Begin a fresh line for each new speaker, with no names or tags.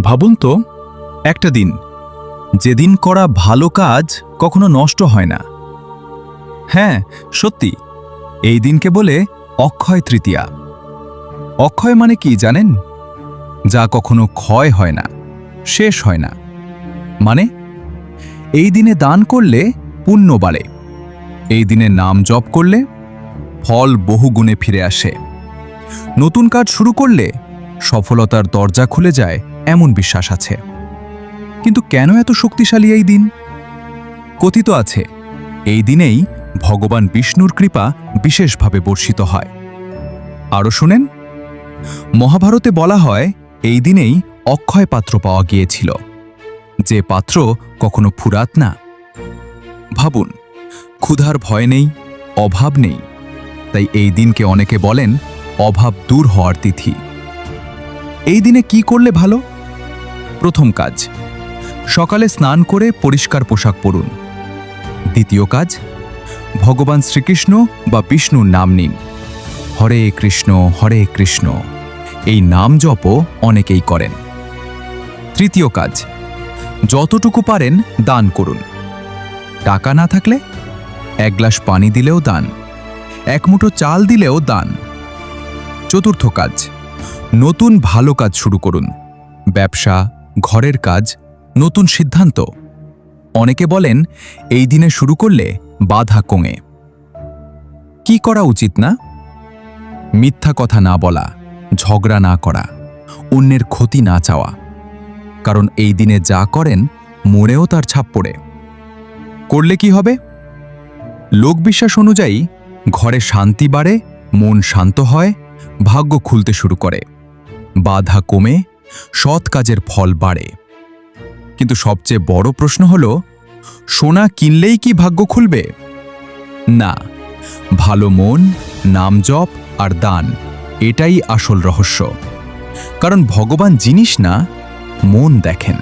ভাবুন তো, একটা দিন যেদিন করা ভালো কাজ কখনো নষ্ট হয় না। হ্যাঁ, সত্যি, এই দিনকে বলে অক্ষয় তৃতীয়া। অক্ষয় মানে কি জানেন? যা কখনো ক্ষয় হয় না, শেষ হয় না। মানে এই দিনে দান করলে পুণ্য বাড়ে, এই দিনে নাম জপ করলে ফল বহুগুণে ফিরে আসে, নতুন কাজ শুরু করলে সফলতার দরজা খুলে যায় এমন বিশ্বাস আছে। কিন্তু কেন এত শক্তিশালী এই দিন? কথিত আছে এই দিনেই ভগবান বিষ্ণুর কৃপা বিশেষভাবে বর্ষিত হয়। আরও শুনেন, মহাভারতে বলা হয় এই দিনেই অক্ষয় পাত্র পাওয়া গিয়েছিল, যে পাত্র কখনো ফুরাত না। ভাবুন, ক্ষুধার ভয় নেই, অভাব নেই, তাই এই দিনকে অনেকে বলেন অভাব দূর হওয়ার তিথি। এই দিনে কি করলে ভালো? প্রথম কাজ, সকালে স্নান করে পরিষ্কার পোশাক পরুন। দ্বিতীয় কাজ, ভগবান শ্রীকৃষ্ণ বা বিষ্ণুর নাম নিন। হরে কৃষ্ণ এই নাম জপও অনেকেই করেন। তৃতীয় কাজ, যতটুকু পারেন দান করুন। টাকা না থাকলে এক গ্লাস পানি দিলেও দান, এক মুঠো চাল দিলেও দান। চতুর্থ কাজ, নতুন ভালো কাজ শুরু করুন। ব্যবসা, ঘরের কাজ, নতুন সিদ্ধান্ত। অনেকে বলেন এই দিনে শুরু করলে বাধা কমে। কি করা উচিত না? মিথ্যা কথা না বলা, ঝগড়া না করা, অন্যের ক্ষতি না চাওয়া। কারণ এই দিনে যা করেন মনেও তার ছাপ পড়ে। করলে কি হবে? লোকবিশ্বাস অনুযায়ী ঘরে শান্তি বাড়ে, মন শান্ত হয়, ভাগ্য খুলতে শুরু করে, বাধা কমে, সৎ কাজের ফল বাড়ে। কিন্তু সবচেয়ে বড় প্রশ্ন হল, সোনা কিনলেই কি ভাগ্য খুলবে? না, ভালো মন, নাম জপ আর দান, এটাই আসল রহস্য। কারণ ভগবান জিনিস না, মন দেখেন।